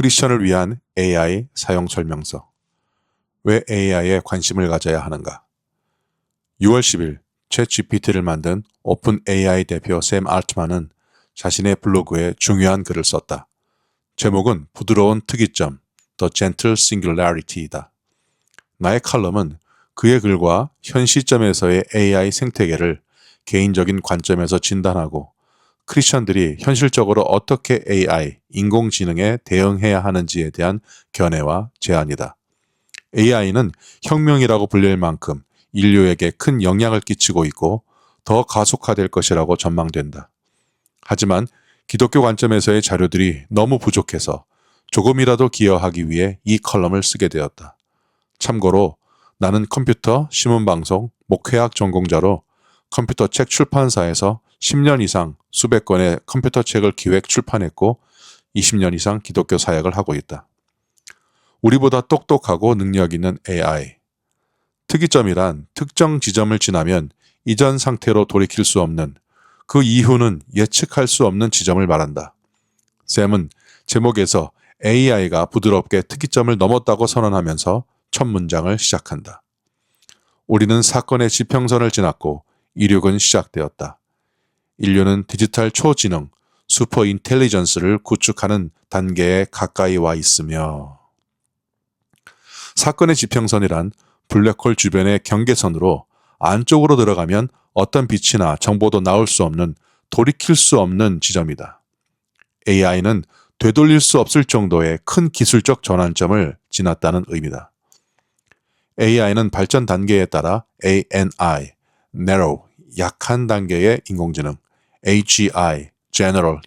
크리스천을 위한 AI 사용 설명서. 왜 AI에 관심을 가져야 하는가? 6월 10일 챗GPT를 만든 오픈 AI 대표 샘 알트만은 자신의 블로그에 중요한 글을 썼다. 제목은 부드러운 특이점, The Gentle Singularity이다. 나의 칼럼은 그의 글과 현 시점에서의 AI 생태계를 개인적인 관점에서 진단하고 크리스천들이 현실적으로 어떻게 AI, 인공지능에 대응해야 하는지에 대한 견해와 제안이다. AI는 혁명이라고 불릴 만큼 인류에게 큰 영향을 끼치고 있고 더 가속화될 것이라고 전망된다. 하지만 기독교 관점에서의 자료들이 너무 부족해서 조금이라도 기여하기 위해 이 컬럼을 쓰게 되었다. 참고로 나는 컴퓨터, 신문방송, 목회학 전공자로 컴퓨터 책 출판사에서 10년 이상 수백 권의 컴퓨터 책을 기획 출판했고 20년 이상 기독교 사역을 하고 있다. 우리보다 똑똑하고 능력 있는 AI. 특이점이란 특정 지점을 지나면 이전 상태로 돌이킬 수 없는, 그 이후는 예측할 수 없는 지점을 말한다. 샘은 제목에서 AI가 부드럽게 특이점을 넘었다고 선언하면서 첫 문장을 시작한다. 우리는 사건의 지평선을 지났고 이륙은 시작되었다. 인류는 디지털 초지능, 슈퍼 인텔리전스를 구축하는 단계에 가까이 와 있으며, 사건의 지평선이란 블랙홀 주변의 경계선으로 안쪽으로 들어가면 어떤 빛이나 정보도 나올 수 없는, 돌이킬 수 없는 지점이다. AI는 되돌릴 수 없을 정도의 큰 기술적 전환점을 지났다는 의미다. AI는 발전 단계에 따라 ANI, Narrow, 약한 단계의 인공지능, AGI, General,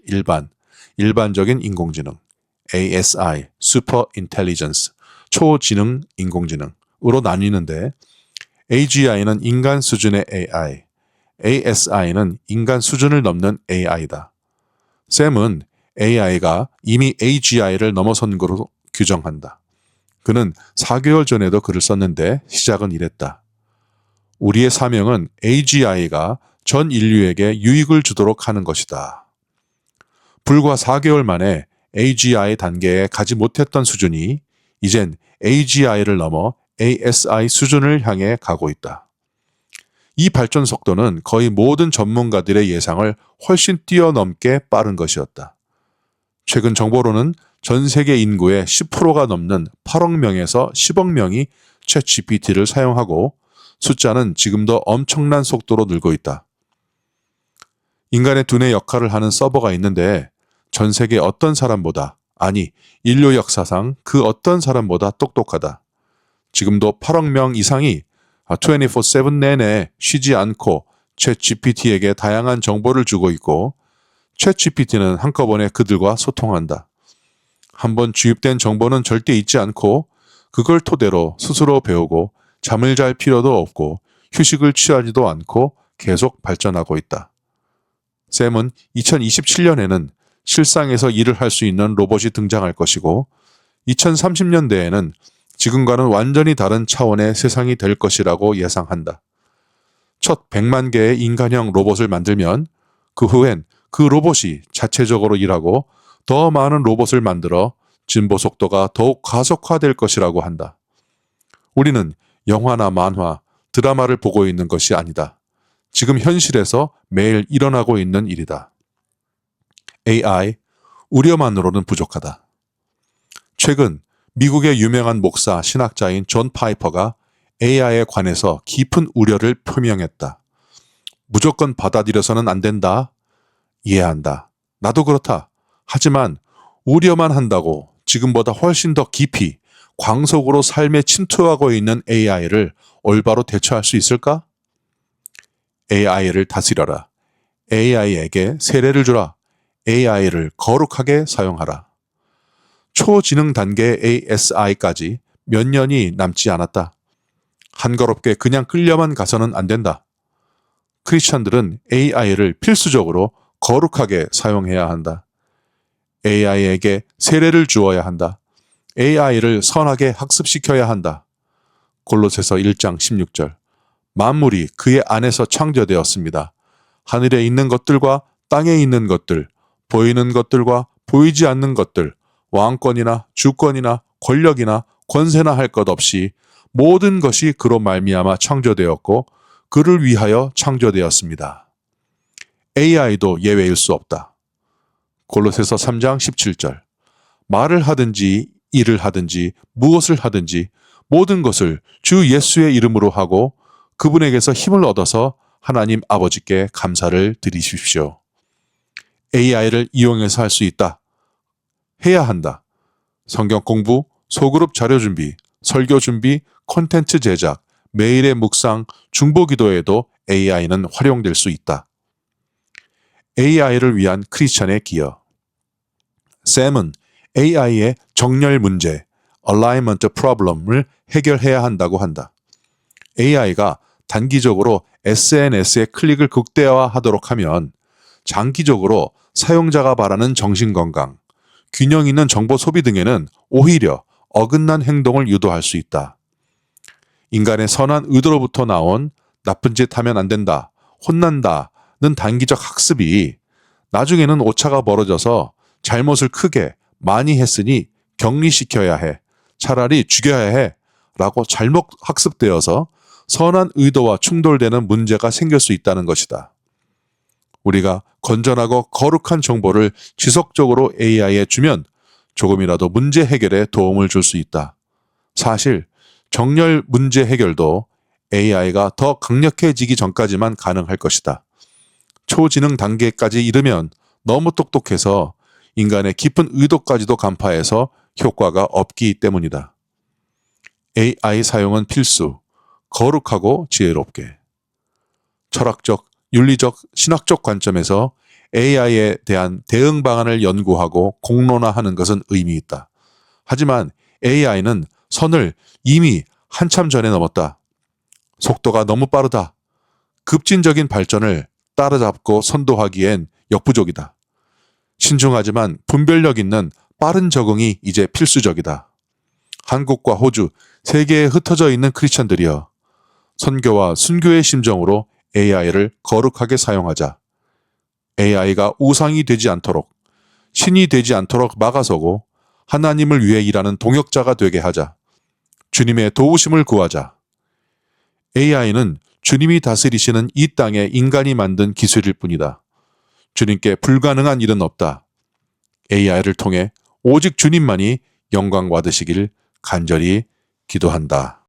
일반적인 인공지능, ASI, Super Intelligence, 초지능 인공지능으로 나뉘는데, AGI는 인간 수준의 AI, ASI는 인간 수준을 넘는 AI다. 샘은 AI가 이미 AGI를 넘어선 것으로 규정한다. 그는 4개월 전에도 글을 썼는데 시작은 이랬다. 우리의 사명은 AGI가 전 인류에게 유익을 주도록 하는 것이다. 불과 4개월 만에 AGI 단계에 가지 못했던 수준이 이젠 AGI를 넘어 ASI 수준을 향해 가고 있다. 이 발전 속도는 거의 모든 전문가들의 예상을 훨씬 뛰어넘게 빠른 것이었다. 최근 정보로는 전 세계 인구의 10%가 넘는 8억 명에서 10억 명이 챗GPT를 사용하고 숫자는 지금도 엄청난 속도로 늘고 있다. 인간의 두뇌 역할을 하는 서버가 있는데 전 세계 어떤 사람보다, 아니 인류 역사상 그 어떤 사람보다 똑똑하다. 지금도 8억 명 이상이 24/7 내내 쉬지 않고 챗GPT에게 다양한 정보를 주고 있고 챗GPT는 한꺼번에 그들과 소통한다. 한번 주입된 정보는 절대 잊지 않고 그걸 토대로 스스로 배우고 잠을 잘 필요도 없고 휴식을 취하지도 않고 계속 발전하고 있다. 샘은 2027년에는 실상에서 일을 할 수 있는 로봇이 등장할 것이고 2030년대에는 지금과는 완전히 다른 차원의 세상이 될 것이라고 예상한다. 첫 100만 개의 인간형 로봇을 만들면 그 후엔 그 로봇이 자체적으로 일하고 더 많은 로봇을 만들어 진보 속도가 더욱 가속화될 것이라고 한다. 우리는 영화나 만화, 드라마를 보고 있는 것이 아니다. 지금 현실에서 매일 일어나고 있는 일이다. AI, 우려만으로는 부족하다. 최근 미국의 유명한 목사, 신학자인 존 파이퍼가 AI에 관해서 깊은 우려를 표명했다. 무조건 받아들여서는 안 된다. 이해한다. 나도 그렇다. 하지만 우려만 한다고 지금보다 훨씬 더 깊이 광속으로 삶에 침투하고 있는 AI를 올바로 대처할 수 있을까? AI를 다스려라. AI에게 세례를 주라. AI를 거룩하게 사용하라. 초지능 단계 ASI까지 몇 년이 남지 않았다. 한거롭게 그냥 끌려만 가서는 안 된다. 크리스천들은 AI를 필수적으로 거룩하게 사용해야 한다. AI에게 세례를 주어야 한다. AI를 선하게 학습시켜야 한다. 골로새서 1장 16절. 만물이 그의 안에서 창조되었습니다. 하늘에 있는 것들과 땅에 있는 것들, 보이는 것들과 보이지 않는 것들, 왕권이나 주권이나 권력이나 권세나 할 것 없이 모든 것이 그로 말미암아 창조되었고 그를 위하여 창조되었습니다. AI도 예외일 수 없다. 골로새서 3장 17절. 말을 하든지 일을 하든지 무엇을 하든지 모든 것을 주 예수의 이름으로 하고 그분에게서 힘을 얻어서 하나님 아버지께 감사를 드리십시오. AI를 이용해서 할 수 있다. 해야 한다. 성경 공부, 소그룹 자료 준비, 설교 준비, 콘텐츠 제작, 매일의 묵상, 중보 기도에도 AI는 활용될 수 있다. AI를 위한 크리스천의 기여. 샘은 AI의 정렬 문제, alignment problem을 해결해야 한다고 한다. AI가 단기적으로 SNS의 클릭을 극대화하도록 하면 장기적으로 사용자가 바라는 정신건강, 균형 있는 정보 소비 등에는 오히려 어긋난 행동을 유도할 수 있다. 인간의 선한 의도로부터 나온 나쁜 짓 하면 안 된다, 혼난다는 단기적 학습이 나중에는 오차가 벌어져서 잘못을 크게 많이 했으니 격리시켜야 해, 차라리 죽여야 해 라고 잘못 학습되어서 선한 의도와 충돌되는 문제가 생길 수 있다는 것이다. 우리가 건전하고 거룩한 정보를 지속적으로 AI에 주면 조금이라도 문제 해결에 도움을 줄 수 있다. 사실 정렬 문제 해결도 AI가 더 강력해지기 전까지만 가능할 것이다. 초지능 단계까지 이르면 너무 똑똑해서 인간의 깊은 의도까지도 간파해서 효과가 없기 때문이다. AI 사용은 필수, 거룩하고 지혜롭게. 철학적, 윤리적, 신학적 관점에서 AI에 대한 대응 방안을 연구하고 공론화하는 것은 의미 있다. 하지만 AI는 선을 이미 한참 전에 넘었다. 속도가 너무 빠르다. 급진적인 발전을 따라잡고 선도하기엔 역부족이다. 신중하지만 분별력 있는 빠른 적응이 이제 필수적이다. 한국과 호주, 세계에 흩어져 있는 크리스천들이여, 선교와 순교의 심정으로 AI를 거룩하게 사용하자. AI가 우상이 되지 않도록, 신이 되지 않도록 막아서고 하나님을 위해 일하는 동역자가 되게 하자. 주님의 도우심을 구하자. AI는 주님이 다스리시는 이 땅에 인간이 만든 기술일 뿐이다. 주님께 불가능한 일은 없다. AI를 통해 오직 주님만이 영광 받으시길 간절히 기도한다.